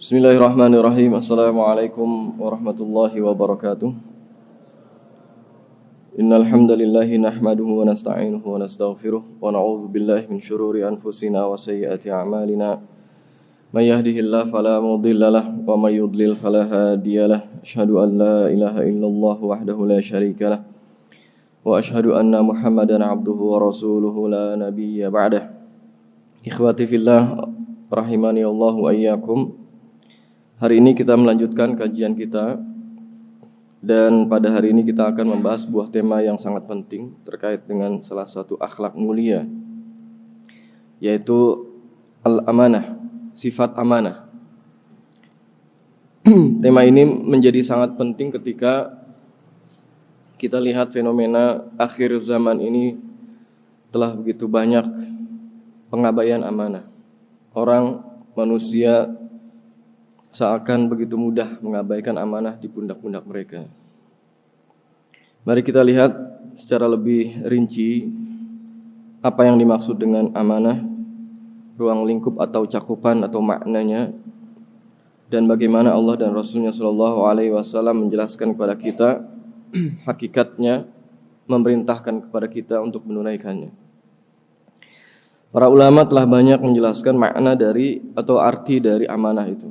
Bismillahirrahmanirrahim. Assalamualaikum warahmatullahi wabarakatuh. Innal hamdalillahi nahmaduhu wa nasta'inuhu wa nastaghfiruh wa na'udzu billahi min shururi anfusina wa sayyiati a'malina. May yahdihillahu fala mudilla lahu wa may yudlil fala hadiyalah. Asyhadu an la ilaha illallah wahdahu la syarika lah wa asyhadu anna Muhammadan 'abduhu wa rasuluhu la nabiyya ba'dah. Ikhwati fillah rahimani Allah wa iyyakum. Hari ini kita melanjutkan kajian kita dan pada hari ini kita akan membahas sebuah tema yang sangat penting terkait dengan salah satu akhlak mulia, yaitu al-amanah, sifat amanah. Tema ini menjadi sangat penting ketika kita lihat fenomena akhir zaman ini telah begitu banyak pengabaian amanah. Orang, manusia seakan begitu mudah mengabaikan amanah di pundak-pundak mereka. Mari kita lihat secara lebih rinci apa yang dimaksud dengan amanah, ruang lingkup atau cakupan atau maknanya, dan bagaimana Allah dan Rasulnya Shallallahu Alaihi Wasallam menjelaskan kepada kita hakikatnya, memerintahkan kepada kita untuk menunaikannya. Para ulama telah banyak menjelaskan makna dari atau arti dari amanah itu.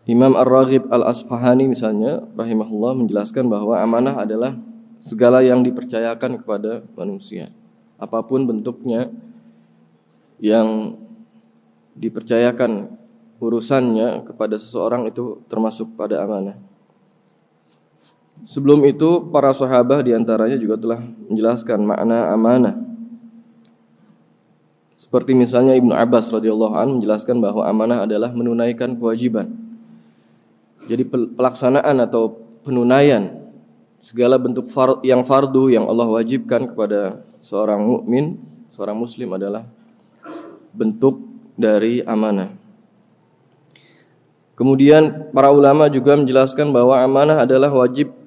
Imam Ar-Raghib Al-Asfahani misalnya rahimahullah menjelaskan bahwa amanah adalah segala yang dipercayakan kepada manusia, apapun bentuknya yang dipercayakan urusannya kepada seseorang itu termasuk pada amanah. Sebelum itu para sahabat diantaranya juga telah menjelaskan makna amanah. Seperti misalnya Ibnu Abbas radhiyallahu anhu menjelaskan bahwa amanah adalah menunaikan kewajiban. Jadi pelaksanaan atau penunaian segala bentuk yang fardu yang Allah wajibkan kepada seorang mukmin, seorang muslim adalah bentuk dari amanah. Kemudian para ulama juga menjelaskan bahwa amanah adalah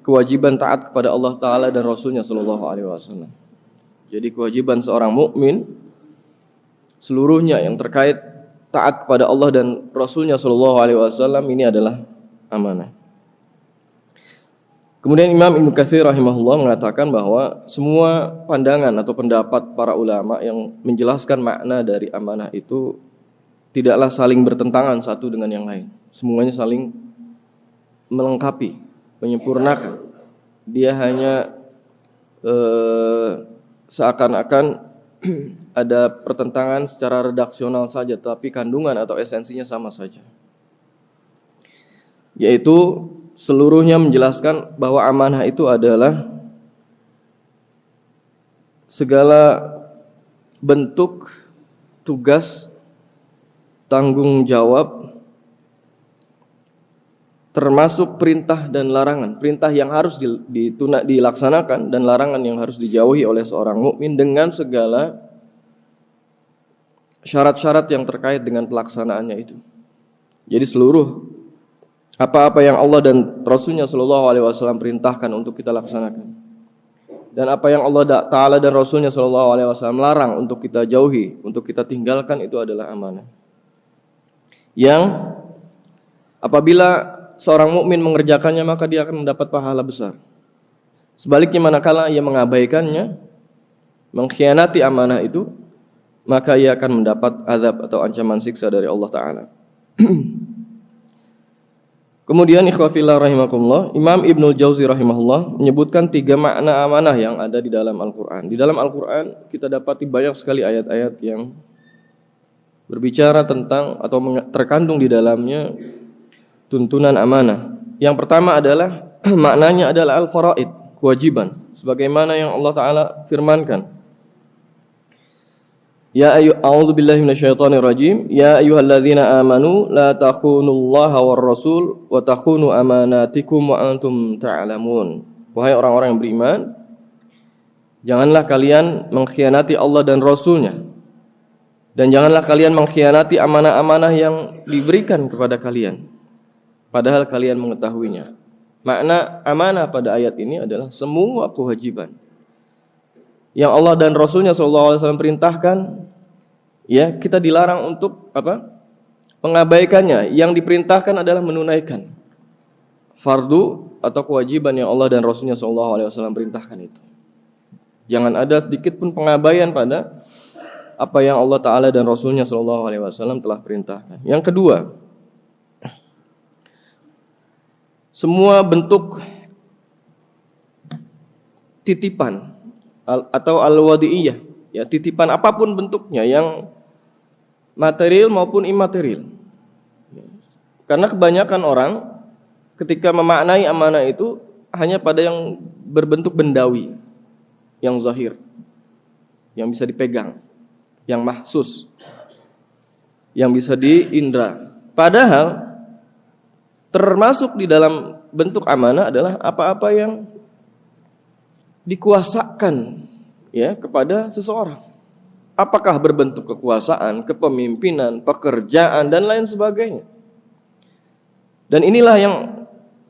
kewajiban taat kepada Allah Ta'ala dan Rasulnya Sallallahu Alaihi Wasallam. Jadi kewajiban seorang mukmin seluruhnya yang terkait taat kepada Allah dan Rasulnya Sallallahu Alaihi Wasallam ini adalah amanah. Kemudian Imam Ibnu Katsir rahimahullah mengatakan bahwa semua pandangan atau pendapat para ulama yang menjelaskan makna dari amanah itu tidaklah saling bertentangan satu dengan yang lain. Semuanya saling melengkapi, menyempurnakan. Dia hanya seakan-akan ada pertentangan secara redaksional saja, tapi kandungan atau esensinya sama saja. Yaitu seluruhnya menjelaskan bahwa amanah itu adalah segala bentuk tugas, tanggung jawab, termasuk perintah dan larangan. Perintah yang harus dilaksanakan dan larangan yang harus dijauhi oleh seorang mukmin dengan segala syarat-syarat yang terkait dengan pelaksanaannya itu. Jadi seluruh apa-apa yang Allah dan Rasulnya Shallallahu Alaihi Wasallam perintahkan untuk kita laksanakan, dan apa yang Allah Ta'ala dan Rasulnya Shallallahu Alaihi Wasallam larang untuk kita jauhi, untuk kita tinggalkan, itu adalah amanah. Yang apabila seorang mukmin mengerjakannya maka dia akan mendapat pahala besar. Sebaliknya manakala ia mengabaikannya, mengkhianati amanah itu, maka ia akan mendapat azab atau ancaman siksa dari Allah Ta'ala. Kemudian ikhwafillah rahimakumullah, Imam Ibnul Jauzi rahimahullah menyebutkan 3 makna amanah yang ada di dalam Al-Quran. Di dalam Al-Quran kita dapati banyak sekali ayat-ayat yang berbicara tentang atau terkandung di dalamnya tuntunan amanah. Yang pertama adalah maknanya adalah al-faraid, kewajiban, sebagaimana yang Allah Ta'ala firmankan. A'udzu billahi minasyaitonir rajim. Ya ayyuhalladzina amanu la takhunullaha war rasul wa takhunu amanatikum wa antum ta'lamun. Wahai orang-orang yang beriman, janganlah kalian mengkhianati Allah dan Rasulnya, dan janganlah kalian mengkhianati amanah-amanah yang diberikan kepada kalian, padahal kalian mengetahuinya. Makna amanah pada ayat ini adalah semua kewajiban yang Allah dan Rasulnya SAW perintahkan, Ya, kita dilarang untuk mengabaikannya. Yang diperintahkan adalah menunaikan fardu atau kewajiban yang Allah dan Rasulnya SAW perintahkan itu. Jangan ada sedikit pun pengabaian pada apa yang Allah Ta'ala dan Rasulnya SAW telah perintahkan. Yang kedua, semua bentuk titipan atau al-wadi'iyah, ya, titipan apapun bentuknya, yang material maupun imaterial. Karena kebanyakan orang ketika memaknai amanah itu hanya pada yang berbentuk bendawi, yang zahir, yang bisa dipegang, yang mahsus, yang bisa diindra. Padahal termasuk di dalam bentuk amanah adalah apa-apa yang dikuasakan, ya, kepada seseorang. Apakah berbentuk kekuasaan, kepemimpinan, pekerjaan, dan lain sebagainya. Dan inilah yang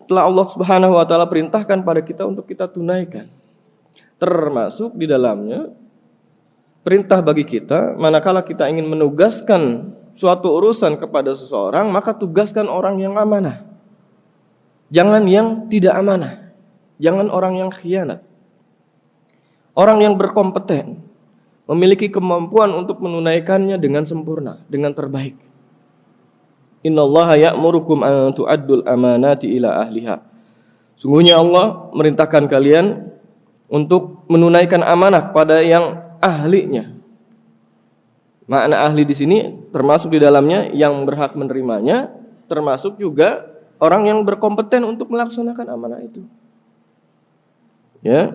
telah Allah Subhanahu wa Ta'ala perintahkan pada kita untuk kita tunaikan. Termasuk di dalamnya perintah bagi kita, manakala kita ingin menugaskan suatu urusan kepada seseorang, maka tugaskan orang yang amanah. Jangan yang tidak amanah. Jangan orang yang khianat. Orang yang berkompeten, memiliki kemampuan untuk menunaikannya dengan sempurna, dengan terbaik. Innallaha ya'murukum an tu'addul amanati ila ahliha. Sungguhnya Allah merintahkan kalian untuk menunaikan amanah pada yang ahlinya. Makna ahli di sini termasuk di dalamnya yang berhak menerimanya, termasuk juga orang yang berkompeten untuk melaksanakan amanah itu. Ya.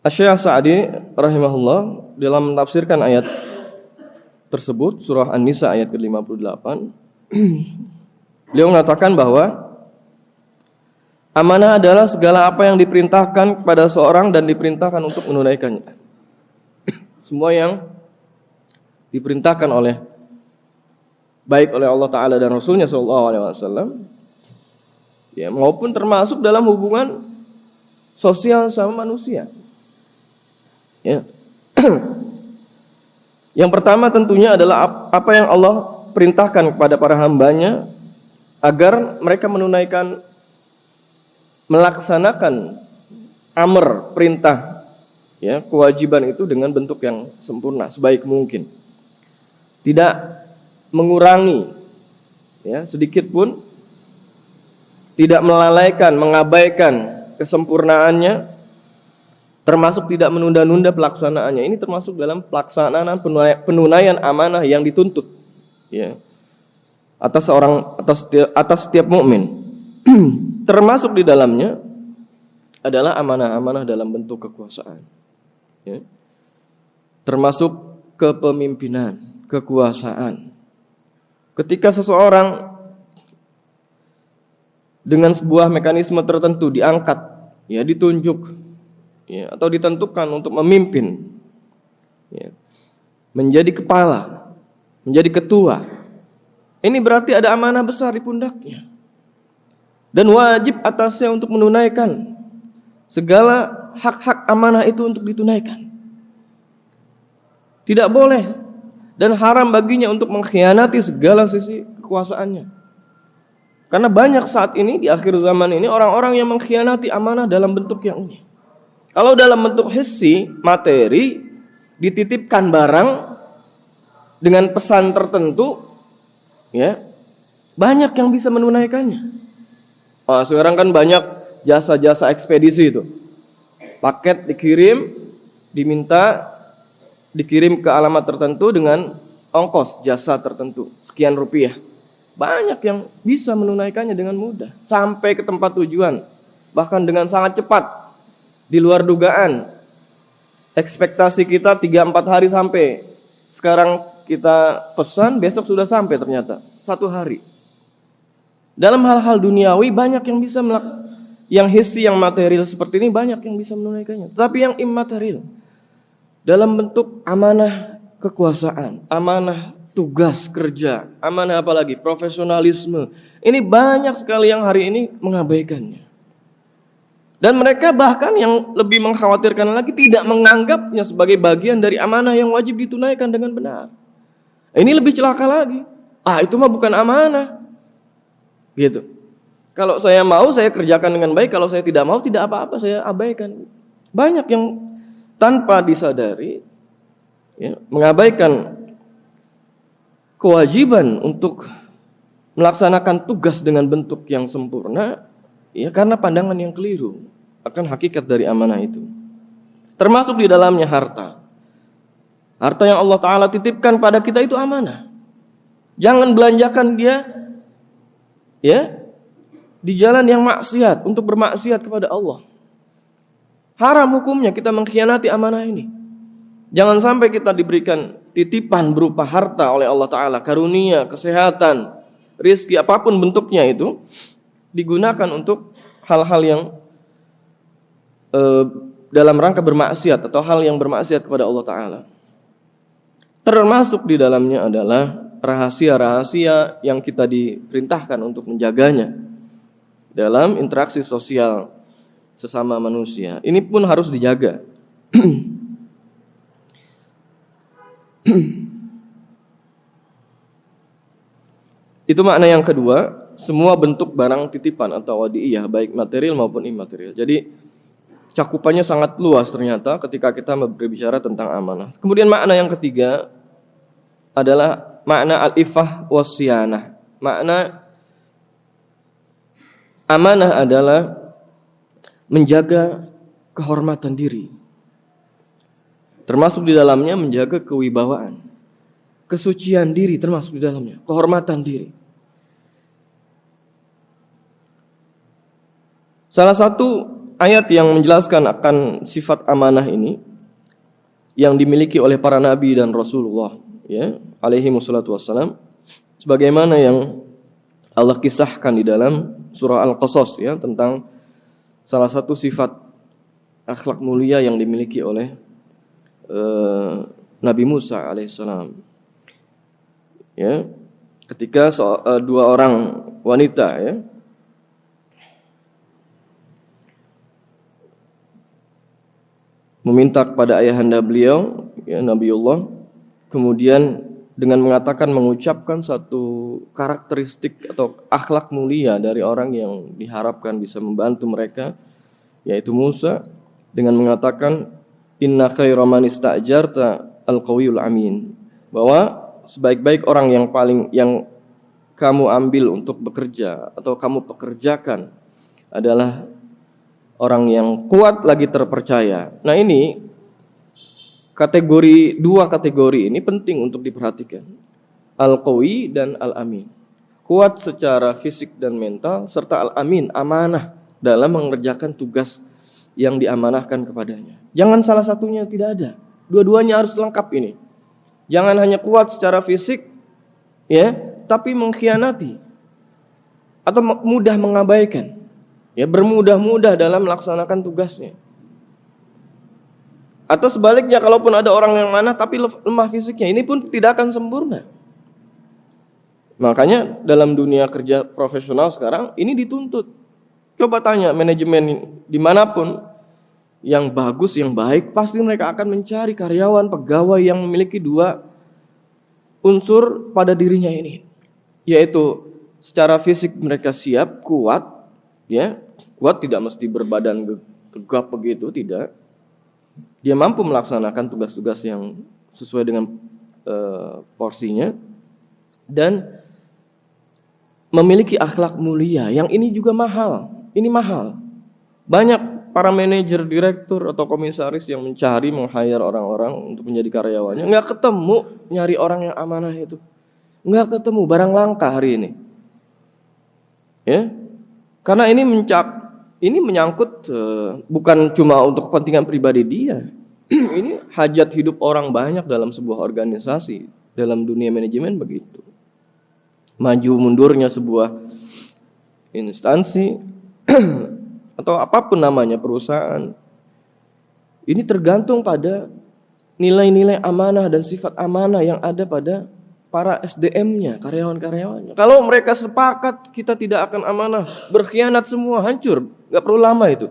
Asy-Syaikh Sa'di rahimahullah dalam menafsirkan ayat tersebut, surah An-Nisa ayat ke-58, beliau mengatakan bahwa amanah adalah segala apa yang diperintahkan kepada seorang dan diperintahkan untuk menunaikannya. Semua yang diperintahkan baik oleh Allah Ta'ala dan Rasulnya SAW, ya, maupun termasuk dalam hubungan sosial sama manusia. Ya. Yang pertama tentunya adalah apa yang Allah perintahkan kepada para hambanya agar mereka melaksanakan amr, perintah, ya, kewajiban itu dengan bentuk yang sempurna sebaik mungkin. Tidak mengurangi, ya, sedikit pun, tidak melalaikan, mengabaikan kesempurnaannya, termasuk tidak menunda-nunda pelaksanaannya. Ini termasuk dalam pelaksanaan penunaian amanah yang dituntut, ya, atas setiap mukmin. Termasuk di dalamnya adalah amanah-amanah dalam bentuk kekuasaan, ya. Termasuk kepemimpinan, kekuasaan. Ketika seseorang dengan sebuah mekanisme tertentu diangkat, ya, ditunjuk, ya, atau ditentukan untuk memimpin, ya, menjadi kepala, menjadi ketua, ini berarti ada amanah besar di pundaknya, dan wajib atasnya untuk menunaikan segala hak-hak amanah itu untuk ditunaikan. Tidak boleh dan haram baginya untuk mengkhianati segala sisi kekuasaannya. Karena banyak saat ini di akhir zaman ini orang-orang yang mengkhianati amanah dalam bentuk yang ini. Kalau dalam bentuk hissi, materi, dititipkan barang dengan pesan tertentu, ya, banyak yang bisa menunaikannya. Sekarang kan banyak jasa-jasa ekspedisi itu. Paket dikirim, dikirim ke alamat tertentu dengan ongkos jasa tertentu, sekian rupiah. Banyak yang bisa menunaikannya dengan mudah sampai ke tempat tujuan, bahkan dengan sangat cepat. Di luar dugaan. Ekspektasi kita 3-4 hari sampai. Sekarang kita pesan, besok sudah sampai ternyata. 1 hari. Dalam hal-hal duniawi banyak yang bisa yang hissi, yang material seperti ini banyak yang bisa menunaikannya. Tapi yang immaterial, dalam bentuk amanah kekuasaan, amanah tugas kerja, amanah apalagi profesionalisme, ini banyak sekali yang hari ini mengabaikannya. Dan mereka bahkan yang lebih mengkhawatirkan lagi tidak menganggapnya sebagai bagian dari amanah yang wajib ditunaikan dengan benar. Ini lebih celaka lagi. Itu mah bukan amanah. Gitu. Kalau saya mau, saya kerjakan dengan baik. Kalau saya tidak mau, tidak apa-apa, saya abaikan. Banyak yang tanpa disadari mengabaikan kewajiban untuk melaksanakan tugas dengan bentuk yang sempurna, karena pandangan yang keliru akan hakikat dari amanah itu. Termasuk di dalamnya harta. Harta yang Allah Ta'ala titipkan pada kita itu amanah. Jangan belanjakan dia di jalan yang maksiat, untuk bermaksiat kepada Allah. Haram hukumnya kita mengkhianati amanah ini. Jangan sampai kita diberikan titipan berupa harta oleh Allah Ta'ala, karunia, kesehatan, rizki, apapun bentuknya itu, digunakan untuk hal-hal yang dalam rangka bermaksiat atau hal yang bermaksiat kepada Allah Ta'ala. Termasuk di dalamnya adalah rahasia-rahasia yang kita diperintahkan untuk menjaganya dalam interaksi sosial sesama manusia. Ini pun harus dijaga. Itu makna yang kedua, semua bentuk barang titipan atau wadi'iyah, baik material maupun imaterial. Jadi cakupannya sangat luas ternyata ketika kita berbicara tentang amanah. Kemudian makna yang ketiga adalah makna al-ifah wasyanah. Makna amanah adalah menjaga kehormatan diri. Termasuk di dalamnya menjaga kewibawaan. Kesucian diri termasuk di dalamnya. Kehormatan diri. Salah satu ayat yang menjelaskan akan sifat amanah ini yang dimiliki oleh para nabi dan Rasulullah, alaihi wassalatu wassalam, sebagaimana yang Allah kisahkan di dalam surah Al-Qasas tentang salah satu sifat akhlak mulia yang dimiliki oleh Nabi Musa alaihissalam. Ketika dua orang wanita meminta kepada ayahanda beliau, Nabiullah, kemudian dengan mengucapkan satu karakteristik atau akhlak mulia dari orang yang diharapkan bisa membantu mereka, yaitu Musa, dengan mengatakan inna khaira man ista'jarta al-qawiyul amin, bahwa sebaik-baik orang yang kamu ambil untuk bekerja atau kamu pekerjakan adalah orang yang kuat lagi terpercaya. Nah, ini dua kategori ini penting untuk diperhatikan. Al-qawi dan al-amin. Kuat secara fisik dan mental, serta al-amin, amanah dalam mengerjakan tugas yang diamanahkan kepadanya. Jangan salah satunya tidak ada. Dua-duanya harus lengkap ini. Jangan hanya kuat secara fisik, tapi mengkhianati atau mudah mengabaikan, bermudah-mudah dalam melaksanakan tugasnya. Atau sebaliknya, kalaupun ada orang yang mana tapi lemah fisiknya, ini pun tidak akan sempurna. Makanya dalam dunia kerja profesional sekarang ini dituntut. Coba tanya manajemen dimanapun yang bagus, yang baik, pasti mereka akan mencari karyawan, pegawai yang memiliki dua unsur pada dirinya ini, yaitu secara fisik mereka siap, kuat, kuat tidak mesti berbadan tegap begitu, tidak. Dia mampu melaksanakan tugas-tugas yang sesuai dengan porsinya dan memiliki akhlak mulia. Yang ini juga mahal. Ini mahal. Banyak para manajer, direktur atau komisaris yang mencari, meng-hire orang-orang untuk menjadi karyawannya, nggak ketemu nyari orang yang amanah itu. Nggak ketemu, barang langka hari ini. Karena ini menyangkut bukan cuma untuk kepentingan pribadi dia. Ini hajat hidup orang banyak dalam sebuah organisasi, dalam dunia manajemen begitu. Maju mundurnya sebuah instansi atau apapun namanya perusahaan, ini tergantung pada nilai-nilai amanah dan sifat amanah yang ada pada para SDM-nya, karyawan-karyawannya. Kalau mereka sepakat kita tidak akan amanah, berkhianat semua, hancur, nggak perlu lama itu.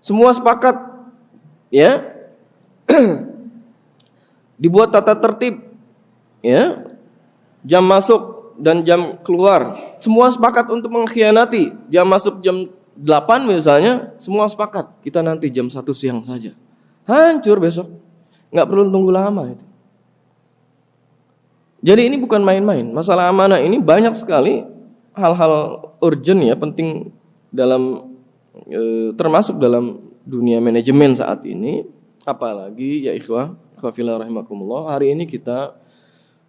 Semua sepakat, ya. Dibuat tata tertib, ya. Jam masuk dan jam keluar. Semua sepakat untuk mengkhianati. Jam masuk jam 8 misalnya, semua sepakat. Kita nanti jam 1 siang saja. Hancur besok. Nggak perlu tunggu lama itu. Jadi ini bukan main-main. Masalah amanah ini banyak sekali hal-hal urgent, ya, penting dalam termasuk dalam dunia manajemen saat ini. Apalagi, ya ikhwah fillah rahimakumullah, hari ini kita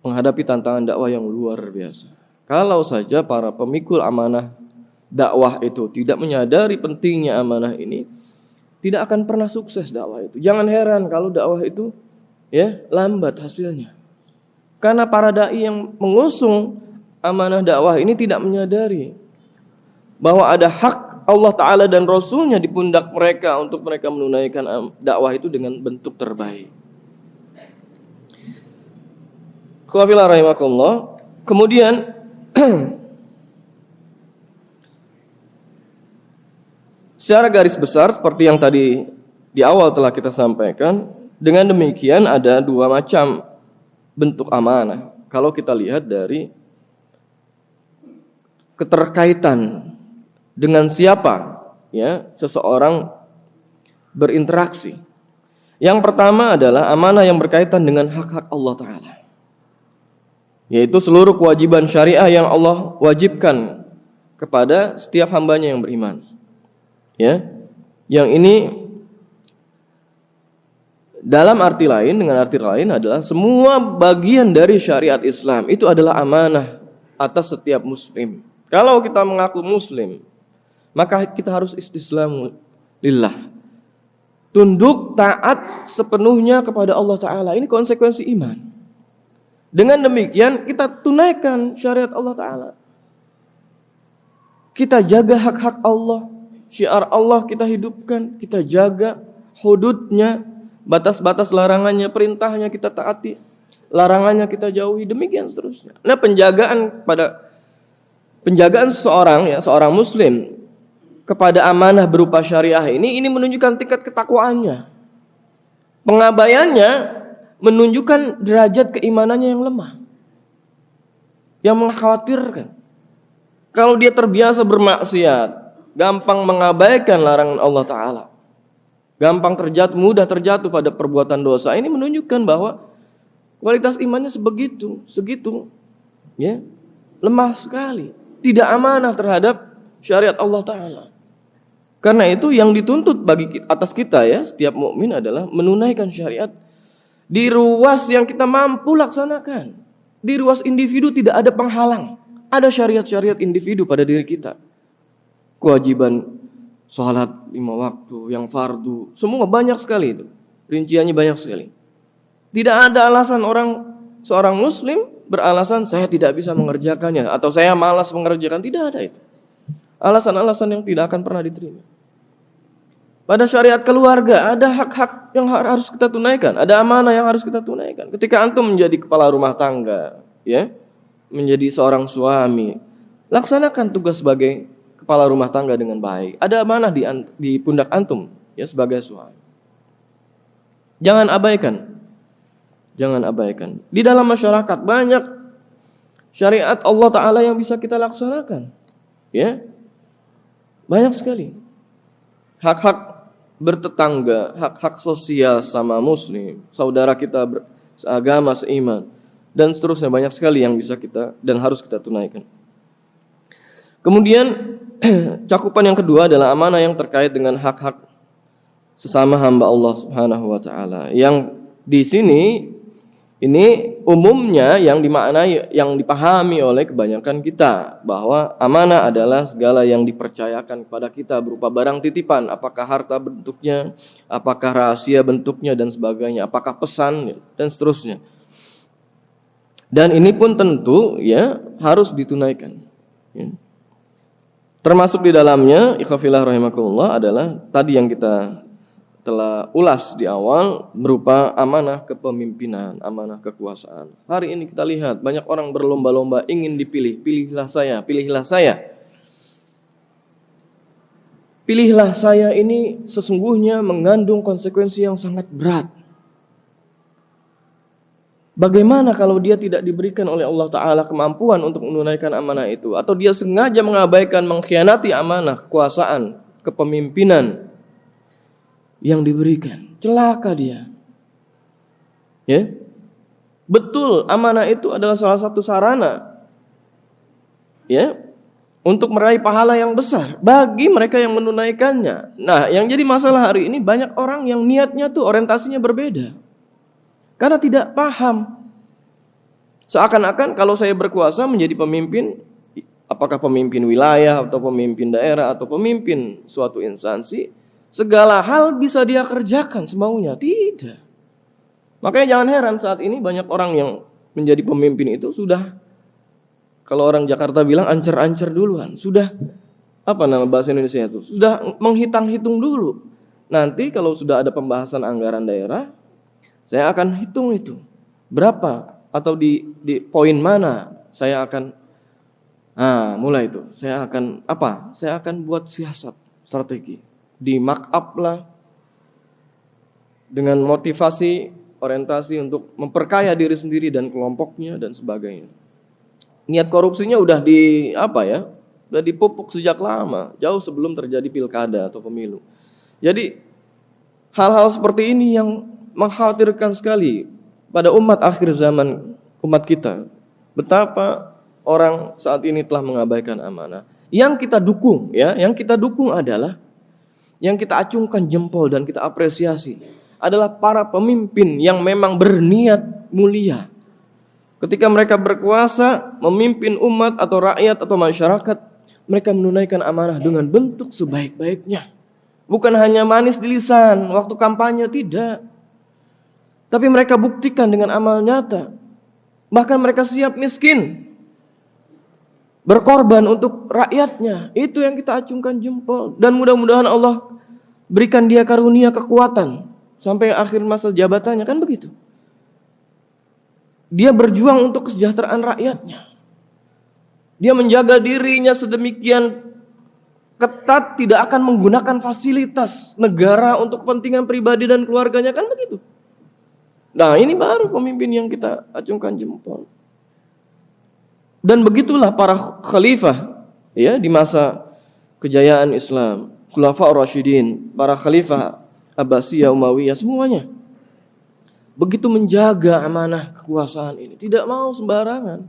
menghadapi tantangan dakwah yang luar biasa. Kalau saja para pemikul amanah dakwah itu tidak menyadari pentingnya amanah ini, tidak akan pernah sukses dakwah itu. Jangan heran kalau dakwah itu, ya, lambat hasilnya. Karena para dai yang mengusung amanah dakwah ini tidak menyadari bahwa ada hak Allah Ta'ala dan Rasulnya di pundak mereka untuk mereka menunaikan dakwah itu dengan bentuk terbaik. Qafillah rahimakumullah. Kemudian secara garis besar seperti yang tadi di awal telah kita sampaikan, dengan demikian ada dua macam bentuk amanah. Kalau kita lihat dari keterkaitan dengan siapa, ya, seseorang berinteraksi. Yang pertama adalah amanah yang berkaitan dengan hak-hak Allah Ta'ala, yaitu seluruh kewajiban syariah yang Allah wajibkan kepada setiap hambanya yang beriman. Ya, yang ini dalam arti lain, dengan arti lain adalah semua bagian dari syariat Islam itu adalah amanah atas setiap muslim. Kalau kita mengaku muslim, maka kita harus istislam lillah, tunduk taat sepenuhnya kepada Allah Ta'ala. Ini konsekuensi iman. Dengan demikian kita tunaikan syariat Allah Ta'ala. Kita jaga hak-hak Allah, syiar Allah kita hidupkan, kita jaga hududnya, batas-batas larangannya, perintahnya kita taati, larangannya kita jauhi, demikian seterusnya. Nah, penjagaan seseorang, ya, seorang muslim kepada amanah berupa syariah ini menunjukkan tingkat ketakwaannya. Pengabaiannya menunjukkan derajat keimanannya yang lemah, yang mengkhawatirkan. Kalau dia terbiasa bermaksiat, gampang mengabaikan larangan Allah Ta'ala, gampang mudah terjatuh pada perbuatan dosa, ini menunjukkan bahwa kualitas imannya segitu, ya, lemah sekali, tidak amanah terhadap syariat Allah Ta'ala. Karena itu yang dituntut atas kita, ya, setiap mukmin adalah menunaikan syariat di ruas yang kita mampu laksanakan. Di ruas individu tidak ada penghalang. Ada syariat-syariat individu pada diri kita. Kewajiban sholat 5 waktu, yang fardu, semua banyak sekali itu. Rinciannya banyak sekali. Tidak ada alasan seorang muslim beralasan saya tidak bisa mengerjakannya atau saya malas mengerjakan. Tidak ada itu. Alasan-alasan yang tidak akan pernah diterima. Pada syariat keluarga ada hak-hak yang harus kita tunaikan, ada amanah yang harus kita tunaikan. Ketika antum menjadi kepala rumah tangga, ya, menjadi seorang suami, laksanakan tugas sebagai kepala rumah tangga dengan baik. Ada amanah di pundak antum, ya, sebagai suami. Jangan abaikan. Di dalam masyarakat banyak syariat Allah Ta'ala yang bisa kita laksanakan, ya, banyak sekali. Hak-hak bertetangga, hak-hak sosial sama muslim, saudara kita seagama, seiman, dan seterusnya, banyak sekali yang bisa kita dan harus kita tunaikan. Kemudian cakupan yang kedua adalah amanah yang terkait dengan hak-hak sesama hamba Allah Subhanahu wa Ta'ala. Yang di sini ini umumnya yang dimaknai, yang dipahami oleh kebanyakan kita, bahwa amanah adalah segala yang dipercayakan kepada kita berupa barang titipan, apakah harta bentuknya, apakah rahasia bentuknya dan sebagainya, apakah pesan dan seterusnya. Dan ini pun tentu, ya, harus ditunaikan, ya. Termasuk di dalamnya, ikhwafillah rahimakumullah, adalah tadi yang kita telah ulas di awal, berupa amanah kepemimpinan, amanah kekuasaan. Hari ini kita lihat banyak orang berlomba-lomba ingin dipilih, pilihlah saya. pilihlah saya ini sesungguhnya mengandung konsekuensi yang sangat berat. Bagaimana kalau dia tidak diberikan oleh Allah Ta'ala kemampuan untuk menunaikan amanah itu, atau dia sengaja mengabaikan, mengkhianati amanah, kekuasaan, kepemimpinan yang diberikan, celaka dia. Ya, betul, amanah itu adalah salah satu sarana, ya, untuk meraih pahala yang besar bagi mereka yang menunaikannya. Nah, yang jadi masalah hari ini banyak orang yang niatnya tuh orientasinya berbeda. Karena tidak paham. Seakan-akan kalau saya berkuasa menjadi pemimpin, apakah pemimpin wilayah atau pemimpin daerah atau pemimpin suatu instansi, segala hal bisa dia kerjakan semaunya. Tidak. Makanya jangan heran saat ini banyak orang yang menjadi pemimpin itu sudah, kalau orang Jakarta bilang ancer-ancer duluan. Sudah, apa nama bahasa Indonesia itu? Sudah menghitung-hitung dulu. Nanti kalau sudah ada pembahasan anggaran daerah, saya akan hitung itu berapa, atau di poin mana saya akan mulai itu. Saya akan apa? Saya akan buat siasat, strategi. Di mark up lah dengan motivasi, orientasi untuk memperkaya diri sendiri dan kelompoknya dan sebagainya. Niat korupsinya udah udah dipupuk sejak lama, jauh sebelum terjadi pilkada atau pemilu. Jadi hal-hal seperti ini yang mengkhawatirkan sekali pada umat akhir zaman, umat kita. Betapa orang saat ini telah mengabaikan amanah. Yang kita dukung, yang kita dukung adalah, yang kita acungkan jempol dan kita apresiasi adalah para pemimpin yang memang berniat mulia. Ketika mereka berkuasa, memimpin umat atau rakyat atau masyarakat, mereka menunaikan amanah dengan bentuk sebaik-baiknya. Bukan hanya manis di lisan waktu kampanye, tidak. Tapi mereka buktikan dengan amal nyata. Bahkan mereka siap miskin, berkorban untuk rakyatnya. Itu yang kita acungkan jempol. Dan mudah-mudahan Allah berikan dia karunia kekuatan sampai akhir masa jabatannya, kan begitu. Dia berjuang untuk kesejahteraan rakyatnya. Dia menjaga dirinya sedemikian ketat, tidak akan menggunakan fasilitas negara untuk kepentingan pribadi dan keluarganya, kan begitu. Nah, ini baru pemimpin yang kita acungkan jempol. Dan begitulah para khalifah, di masa kejayaan Islam, Khulafaur Rasyidin, para khalifah Abbasiyah, Umayyah, semuanya begitu menjaga amanah kekuasaan ini, tidak mau sembarangan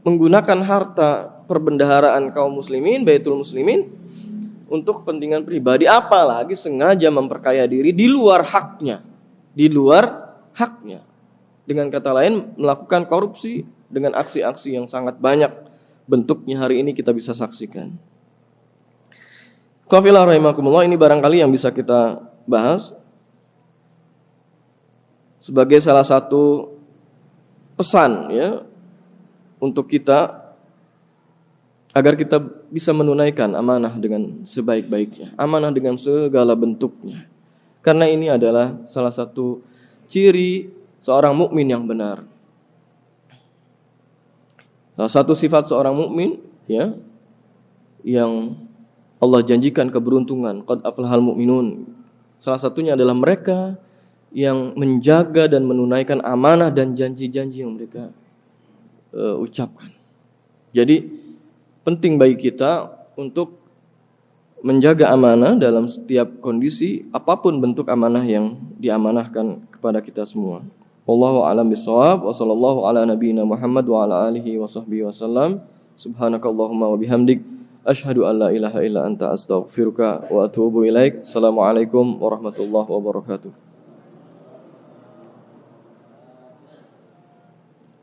menggunakan harta perbendaharaan kaum muslimin, Baitul Muslimin, untuk kepentingan pribadi, apalagi sengaja memperkaya diri di luar haknya. Dengan kata lain, melakukan korupsi dengan aksi-aksi yang sangat banyak bentuknya hari ini kita bisa saksikan. Qafilah rahimakumullah, ini barangkali yang bisa kita bahas sebagai salah satu pesan untuk kita agar kita bisa menunaikan amanah dengan sebaik-baiknya, amanah dengan segala bentuknya. Karena ini adalah salah satu ciri seorang mukmin yang benar. Salah satu sifat seorang mukmin yang Allah janjikan keberuntungan, qad aflahal mu'minun. Salah satunya adalah mereka yang menjaga dan menunaikan amanah dan janji-janji yang mereka ucapkan. Jadi penting bagi kita untuk menjaga amanah dalam setiap kondisi, apapun bentuk amanah yang diamanahkan kepada kita semua. Wallahu a'lam bishawab, wa sallallahu ala nabiyyina Muhammad wa ala alihi wa sahbihi wasallam. Subhanakallahumma wa bihamdik, asyhadu an la ilaha illa anta astaghfiruka wa atubu ilaik. Assalamualaikum warahmatullahi wabarakatuh.